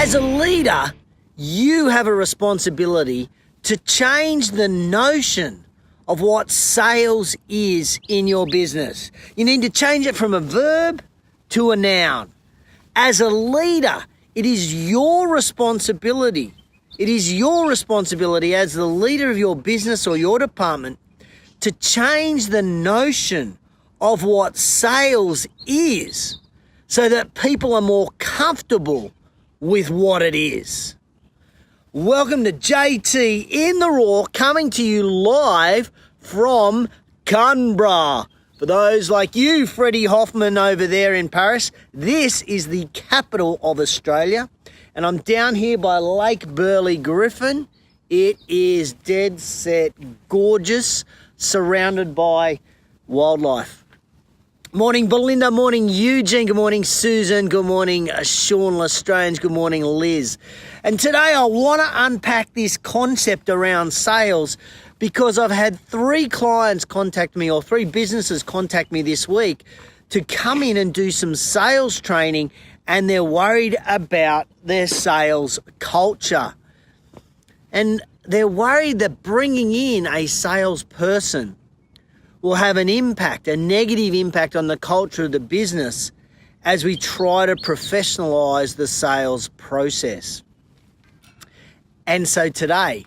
As a leader, you have a responsibility to change the notion of what sales is in your business. You need to change it from a verb to a noun. As a leader, it is your responsibility. It is your responsibility as the leader of your business or your department to change the notion of what sales is so that people are more comfortable with what it is. Welcome to JT in the Raw, coming to you live from Canberra. For those like you, Freddie Hoffman over there in Paris, this is the capital of Australia. And I'm down here by Lake Burley Griffin. It is dead set gorgeous, surrounded by wildlife. Morning Belinda, morning Eugene, good morning Susan, good morning Sean Lestrange, good morning Liz. And today I want to unpack this concept around sales because I've had 3 clients contact me, or 3 businesses contact me this week to come in and do some sales training, and they're worried about their sales culture. And they're worried that bringing in a salesperson will have an impact, a negative impact on the culture of the business as we try to professionalize the sales process. And so today,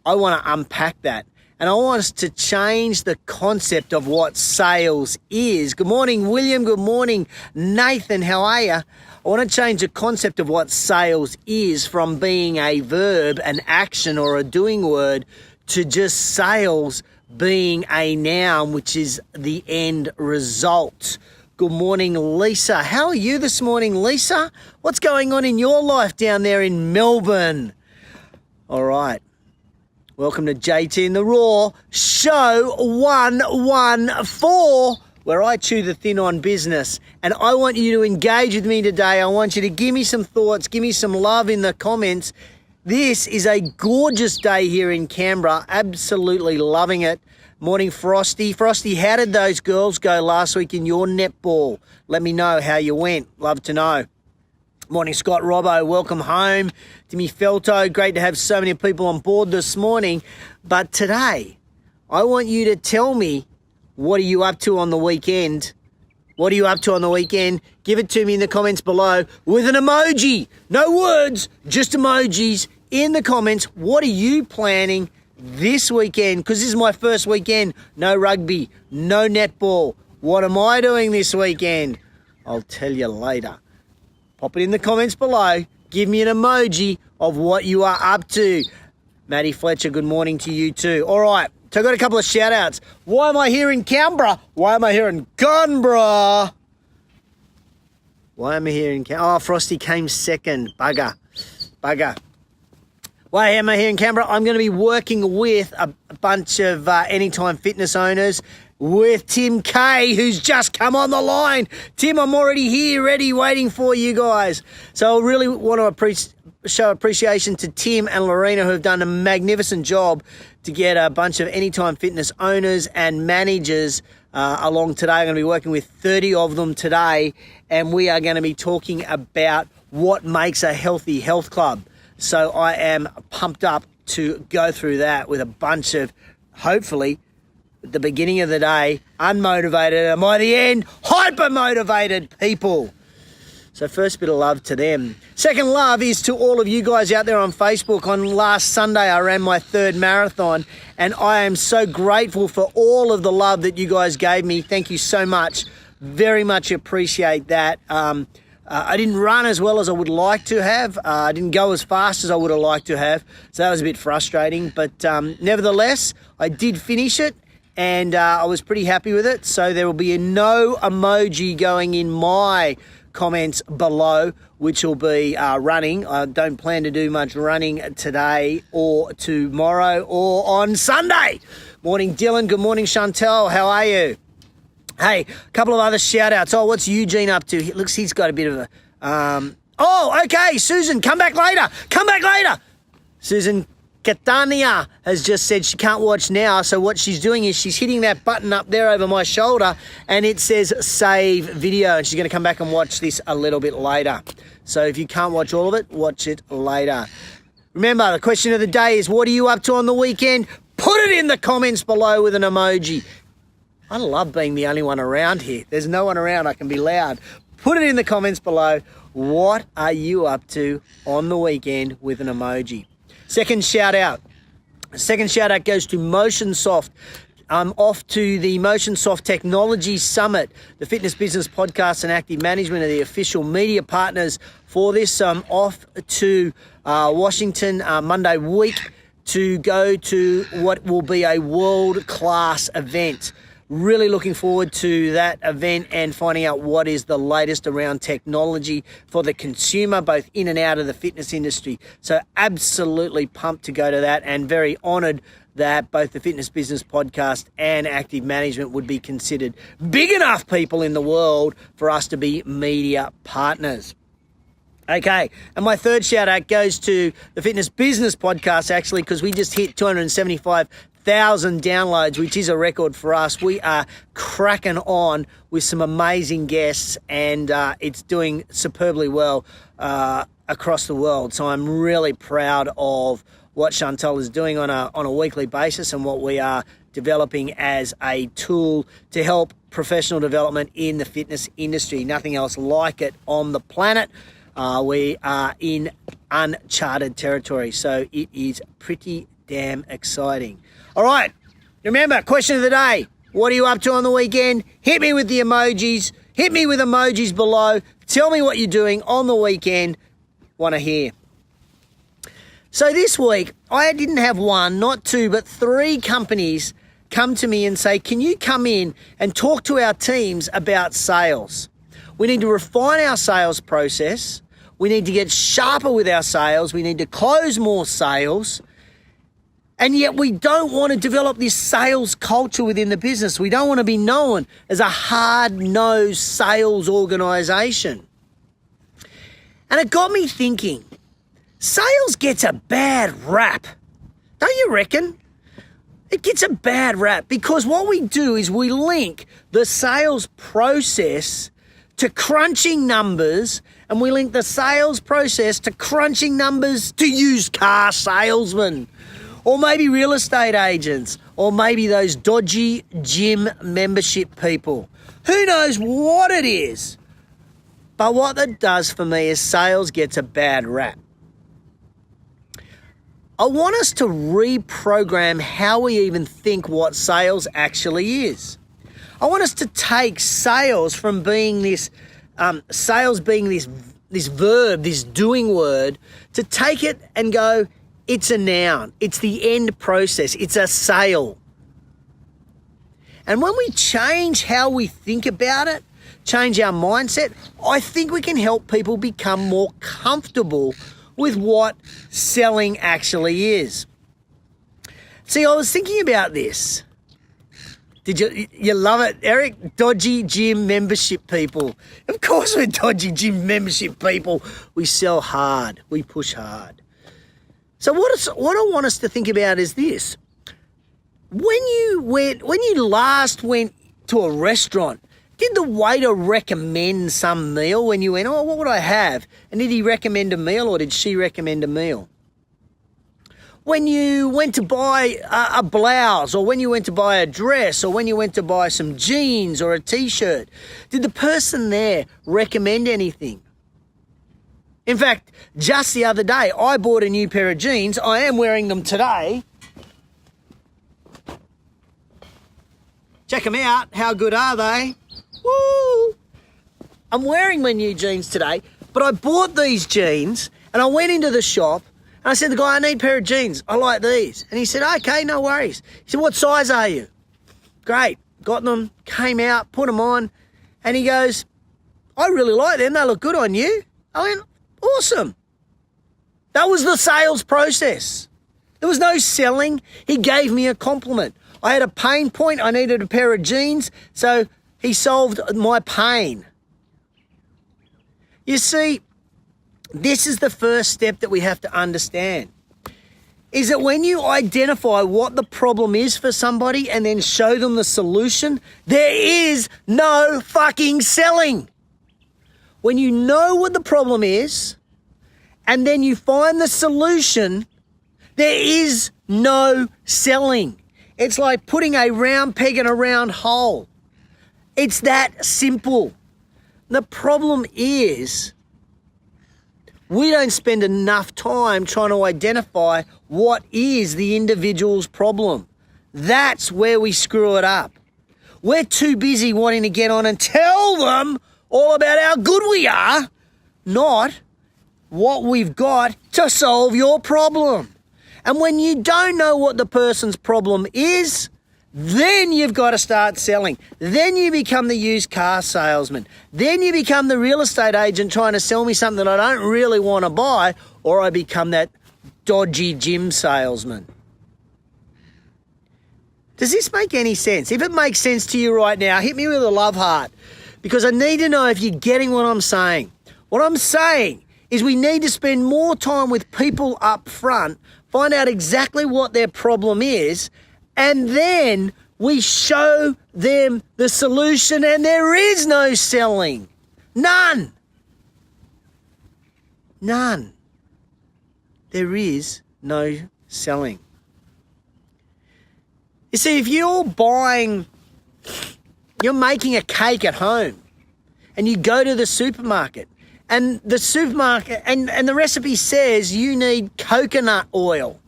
I want to unpack that. And I want us to change the concept of what sales is. Good morning, William. Good morning, Nathan. How are you? I want to change the concept of what sales is from being a verb, an action, or a doing word to just sales being a noun, which is the end result. Good morning, Lisa. How are you this morning, Lisa? What's going on in your life down there in Melbourne? All right. Welcome to JT in the Raw, show 114, where I chew the thin on business. And I want you to engage with me today. I want you to give me some thoughts, give me some love in the comments. This is a gorgeous day here in Canberra. Absolutely loving it. Morning, Frosty. Frosty, how did those girls go last week in your netball? Let me know how you went. Love to know. Morning, Scott Robbo. Welcome home. Timmy Felto. Great to have so many people on board this morning. But today, I want you to tell me, what are you up to on the weekend? What are you up to on the weekend? Give it to me in the comments below with an emoji. No words, just emojis in the comments. What are you planning this weekend? Because this is my first weekend. No rugby, no netball. What am I doing this weekend? I'll tell you later. Pop it in the comments below. Give me an emoji of what you are up to. Maddie Fletcher, good morning to you too. All right, so I've got a couple of shout outs. Why am I here in Canberra? Why am I here in Canberra? Why am I here in Canberra? Oh, Frosty came second. Bugger. Why am I here in Canberra? I'm going to be working with a bunch of Anytime Fitness owners, with Tim K, who's just come on the line. Tim, I'm already here, ready, waiting for you guys. So I really want to show appreciation to Tim and Lorena, who have done a magnificent job to get a bunch of Anytime Fitness owners and managers along today. I'm going to be working with 30 of them today, and we are going to be talking about what makes a healthy health club. So I am pumped up to go through that with a bunch of, hopefully, at the beginning of the day, unmotivated, and by the end, hyper-motivated people. So first bit of love to them. Second love is to all of you guys out there on Facebook. On last Sunday, I ran my 3rd marathon, and I am so grateful for all of the love that you guys gave me. Thank you so much. Very much appreciate that. I didn't run as well as I would like to have. I didn't go as fast as I would have liked to have. So that was a bit frustrating. But nevertheless, I did finish it, and I was pretty happy with it. So there will be no emoji going in my comments below, which will be running. I don't plan to do much running today or tomorrow or on Sunday. Morning, Dylan. Good morning, Chantel. How are you? Hey, a couple of other shout-outs. Oh, what's Eugene up to? Looks he's got a bit of a... oh, okay, Susan, come back later. Susan, Catania has just said she can't watch now, so what she's doing is she's hitting that button up there over my shoulder and it says save video, and she's going to come back and watch this a little bit later. So if you can't watch all of it, watch it later. Remember, the question of the day is, what are you up to on the weekend? Put it in the comments below with an emoji. I love being the only one around here. There's no one around, I can be loud. Put it in the comments below. What are you up to on the weekend with an emoji? Second shout out goes to MotionSoft. I'm off to the MotionSoft Technology Summit. The Fitness Business Podcast and Active Management are the official media partners for this. I'm off to Washington Monday week to go to what will be a world-class event. Really looking forward to that event and finding out what is the latest around technology for the consumer, both in and out of the fitness industry. So absolutely pumped to go to that, and very honoured that both the Fitness Business Podcast and Active Management would be considered big enough people in the world for us to be media partners. Okay, and my third shout out goes to the Fitness Business Podcast, actually, because we just hit 275,000 downloads, which is a record for us. We are cracking on with some amazing guests, and it's doing superbly well across the world. So I'm really proud of what Chantal is doing on a weekly basis and what we are developing as a tool to help professional development in the fitness industry. Nothing else like it on the planet. We are in uncharted territory, so it is pretty damn exciting. All right, remember, question of the day, what are you up to on the weekend? Hit me with the emojis. Hit me with emojis below. Tell me what you're doing on the weekend. Want to hear. So this week, I didn't have one, not two, but 3 companies come to me and say, can you come in and talk to our teams about sales? We need to refine our sales process. We need to get sharper with our sales. We need to close more sales. And yet we don't want to develop this sales culture within the business. We don't want to be known as a hard-nosed sales organization. And it got me thinking, sales gets a bad rap. Don't you reckon? It gets a bad rap because what we do is we link the sales process to crunching numbers, and we link the sales process to crunching numbers to used car salesmen, or maybe real estate agents, or maybe those dodgy gym membership people. Who knows what it is? But what that does for me is sales gets a bad rap. I want us to reprogram how we even think what sales actually is. I want us to take sales from being this, this verb, this doing word, to take it and go, it's a noun. It's the end process. It's a sale. And when we change how we think about it, change our mindset, I think we can help people become more comfortable with what selling actually is. See, I was thinking about this. Did you love it, Eric? Dodgy gym membership people. Of course we're dodgy gym membership people. We sell hard. We push hard. So what I want us to think about is this. When you last went to a restaurant, did the waiter recommend some meal when you went, oh, what would I have? And did he recommend a meal or did she recommend a meal? When you went to buy a blouse, or when you went to buy a dress, or when you went to buy some jeans or a t-shirt, did the person there recommend anything? In fact, just the other day, I bought a new pair of jeans. I am wearing them today. Check them out. How good are they? Woo! I'm wearing my new jeans today, but I bought these jeans and I went into the shop and I said to the guy, I need a pair of jeans. I like these. And he said, okay, no worries. He said, what size are you? Great. Got them, came out, put them on, and he goes, I really like them. They look good on you. I went, awesome. That was the sales process. There was no selling. He gave me a compliment. I had a pain point. I needed a pair of jeans, so he solved my pain. You see, this is the first step that we have to understand. is that when you identify what the problem is for somebody and then show them the solution, there is no fucking selling. When you know what the problem is and then you find the solution, there is no selling. It's like putting a round peg in a round hole. It's that simple. The problem is we don't spend enough time trying to identify what is the individual's problem. That's where we screw it up. We're too busy wanting to get on and tell them all about how good we are, not what we've got to solve your problem. And when you don't know what the person's problem is, then you've got to start selling. Then you become the used car salesman. Then you become the real estate agent trying to sell me something that I don't really want to buy, or I become that dodgy gym salesman. Does this make any sense? If it makes sense to you right now, hit me with a love heart, because I need to know if you're getting what I'm saying. What I'm saying is we need to spend more time with people up front, find out exactly what their problem is, and then we show them the solution, and there is no selling. None. None. There is no selling. You see, if you're making a cake at home and you go to the supermarket and the recipe says you need coconut oil.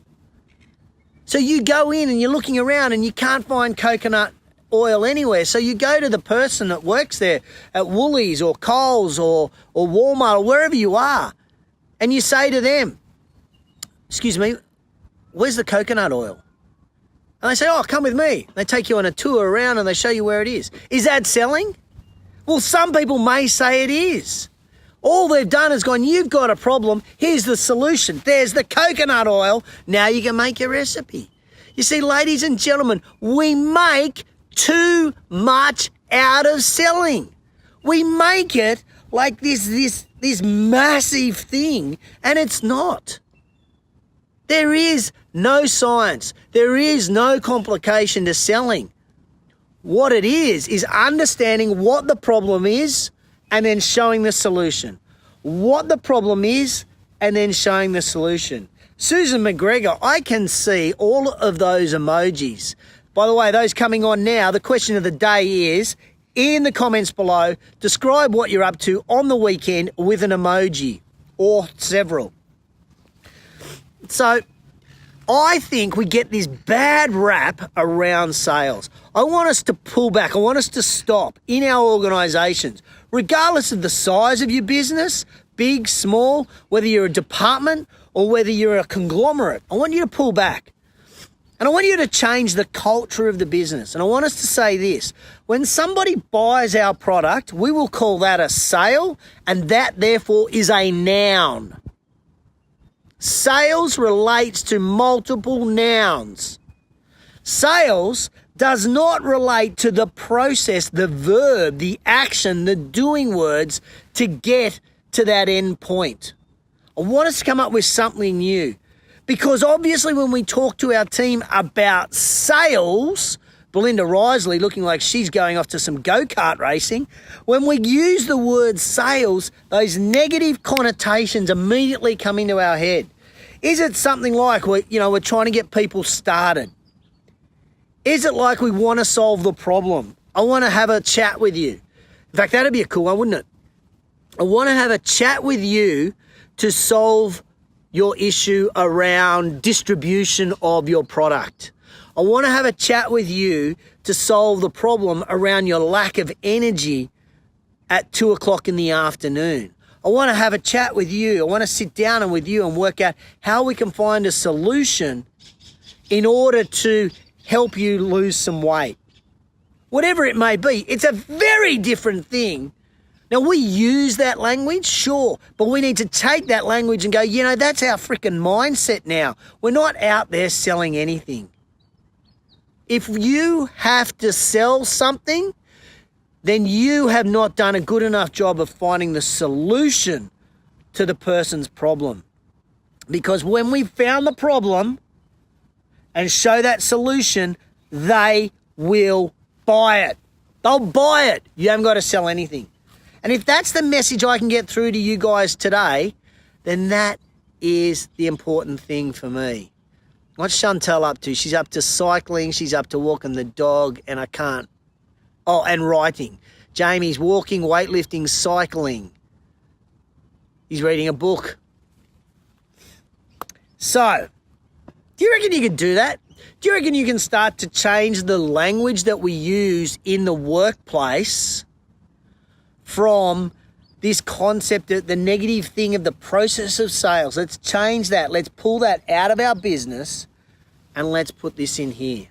So you go in and you're looking around and you can't find coconut oil anywhere. So you go to the person that works there at Woolies or Coles or Walmart or wherever you are, and you say to them, "Excuse me, where's the coconut oil?" And they say, "Oh, come with me." They take you on a tour around and they show you where it is. Is that selling? Well, some people may say it is. All they've done is gone, "You've got a problem, here's the solution. There's the coconut oil, now you can make your recipe." You see, ladies and gentlemen, we make too much out of selling. We make it like this massive thing, and it's not. There is no science. There is no complication to selling. What it is understanding what the problem is and then showing the solution. What the problem is and then showing the solution. Susan McGregor, I can see all of those emojis. By the way, those coming on now, the question of the day is, in the comments below, describe what you're up to on the weekend with an emoji or several. So I think we get this bad rap around sales. I want us to pull back. I want us to stop in our organisations, regardless of the size of your business, big, small, whether you're a department or whether you're a conglomerate. I want you to pull back. And I want you to change the culture of the business. And I want us to say this. When somebody buys our product, we will call that a sale, and that therefore is a noun. Sales relates to multiple nouns. Sales does not relate to the process, the verb, the action, the doing words to get to that end point. I want us to come up with something new, because obviously when we talk to our team about sales, Belinda Risley looking like she's going off to some go-kart racing, when we use the word sales, those negative connotations immediately come into our head. Is it something like we're trying to get people started? Is it like we want to solve the problem? I want to have a chat with you. In fact, that'd be a cool one, wouldn't it? I want to have a chat with you to solve your issue around distribution of your product. I want to have a chat with you to solve the problem around your lack of energy at 2:00 in the afternoon. I want to have a chat with you. I want to sit down with you and work out how we can find a solution in order to help you lose some weight. Whatever it may be, it's a very different thing. Now, we use that language, sure, but we need to take that language and go, that's our freaking mindset now. We're not out there selling anything. If you have to sell something, then you have not done a good enough job of finding the solution to the person's problem. Because when we found the problem, and show that solution, they will buy it. They'll buy it. You haven't got to sell anything. And if that's the message I can get through to you guys today, then that is the important thing for me. What's Chantel up to? She's up to cycling. She's up to walking the dog, and I can't. Oh, and writing. Jamie's walking, weightlifting, cycling. He's reading a book. So, do you reckon you can do that? Do you reckon you can start to change the language that we use in the workplace from this concept, the negative thing of the process of sales? Let's change that. Let's pull that out of our business and let's put this in here.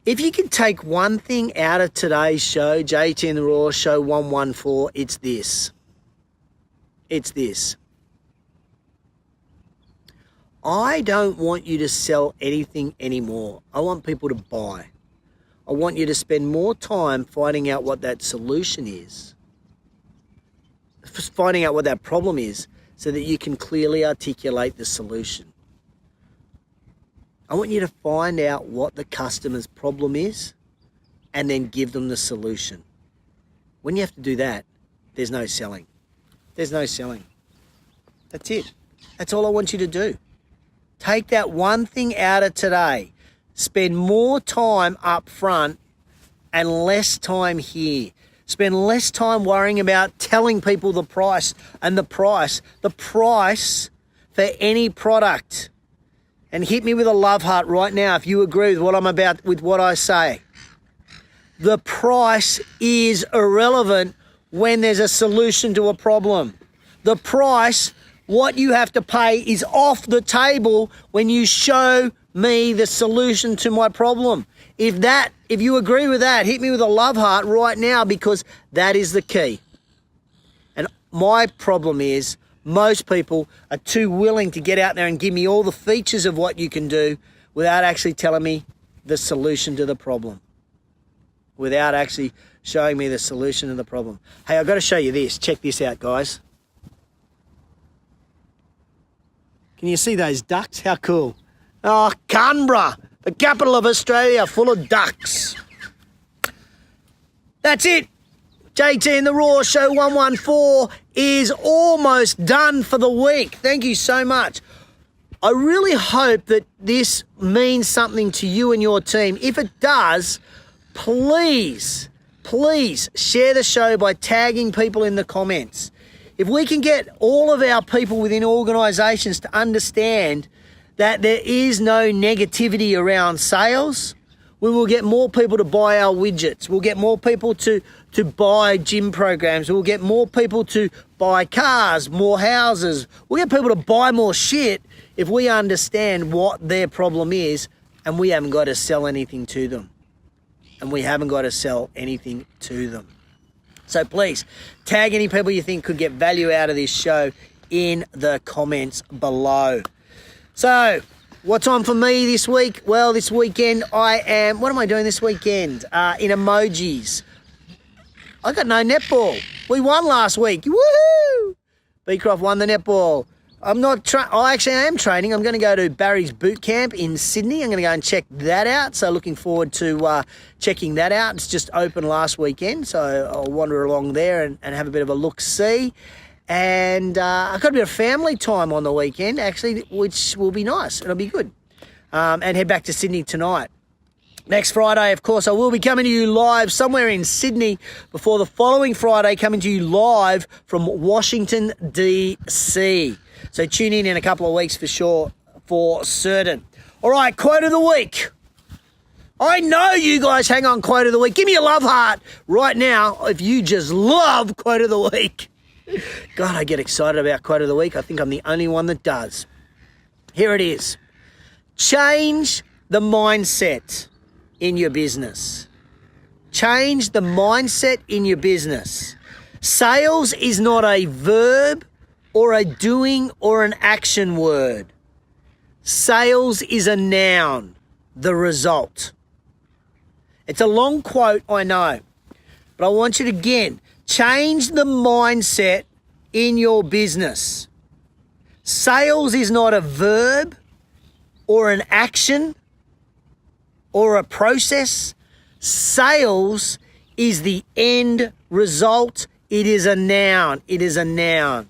If you can take one thing out of today's show, JTInTheRaw, show 114, it's this. It's this. I don't want you to sell anything anymore. I want people to buy. I want you to spend more time finding out what that solution is, finding out what that problem is, so that you can clearly articulate the solution. I want you to find out what the customer's problem is and then give them the solution. When you have to do that, there's no selling. There's no selling. That's it. That's all I want you to do. Take that one thing out of today. Spend more time up front and less time here. Spend less time worrying about telling people the price and the price for any product. And hit me with a love heart right now if you agree with what I say. The price is irrelevant when there's a solution to a problem. The price, what you have to pay, is off the table when you show me the solution to my problem. If you agree with that, hit me with a love heart right now, because that is the key. And my problem is most people are too willing to get out there and give me all the features of what you can do without actually telling me the solution to the problem. Without actually showing me the solution to the problem. Hey, I've got to show you this. Check this out, guys. Can you see those ducks? How cool. Oh, Canberra, the capital of Australia, full of ducks. That's it. JTInTheRaw, show 114 is almost done for the week. Thank you so much. I really hope that this means something to you and your team. If it does, please share the show by tagging people in the comments. If we can get all of our people within organisations to understand that there is no negativity around sales, we will get more people to buy our widgets. We'll get more people to buy gym programs. We'll get more people to buy cars, more houses. We'll get people to buy more shit if we understand what their problem is and we haven't got to sell anything to them. So please, tag any people you think could get value out of this show in the comments below. So, what's on for me this week? Well, this weekend what am I doing this weekend? In emojis. I got no netball. We won last week. Woohoo! Beecroft won the netball. I am training. I'm going to go to Barry's boot camp in Sydney. I'm going to go and check that out. So looking forward to checking that out. It's just open last weekend, so I'll wander along there and have a bit of a look-see. And I've got a bit of family time on the weekend, actually, which will be nice. It'll be good. And head back to Sydney tonight. Next Friday, of course, I will be coming to you live somewhere in Sydney before the following Friday, coming to you live from Washington, D.C. So tune in a couple of weeks for sure, for certain. All right, quote of the week. I know you guys hang on quote of the week. Give me a love heart right now if you just love quote of the week. God, I get excited about quote of the week. I think I'm the only one that does. Here it is. Change the mindset in your business. Change the mindset in your business. Sales is not a verb or a doing or an action word. Sales is a noun, the result. It's a long quote, I know, but I want you to, again, change the mindset in your business. Sales is not a verb or an action or a process. Sales is the end result. It is a noun. It is a noun.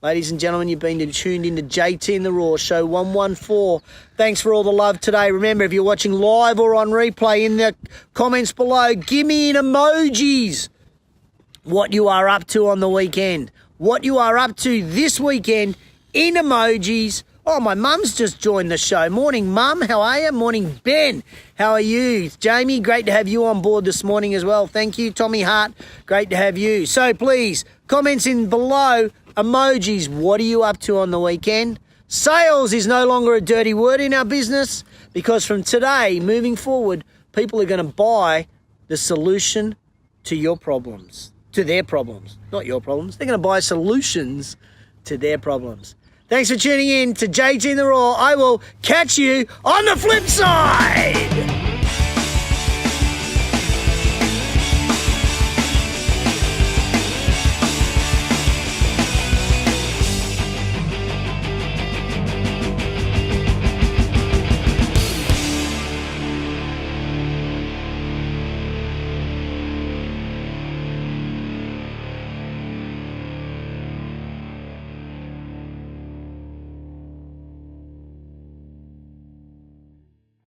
Ladies and gentlemen, you've been tuned into JT in the Raw, show 114. Thanks for all the love today. Remember, if you're watching live or on replay, in the comments below, give me in emojis what you are up to on the weekend. What you are up to this weekend in emojis. Oh, my mum's just joined the show. Morning, Mum. How are you? Morning, Ben. How are you? Jamie, great to have you on board this morning as well. Thank you. Tommy Hart, great to have you. So please, comments in below, emojis. What are you up to on the weekend? Sales is no longer a dirty word in our business because from today, moving forward, people are going to buy the solution to your problems, to their problems, not your problems. They're going to buy solutions to their problems. Thanks for tuning in to JT in the Raw. I will catch you on the flip side.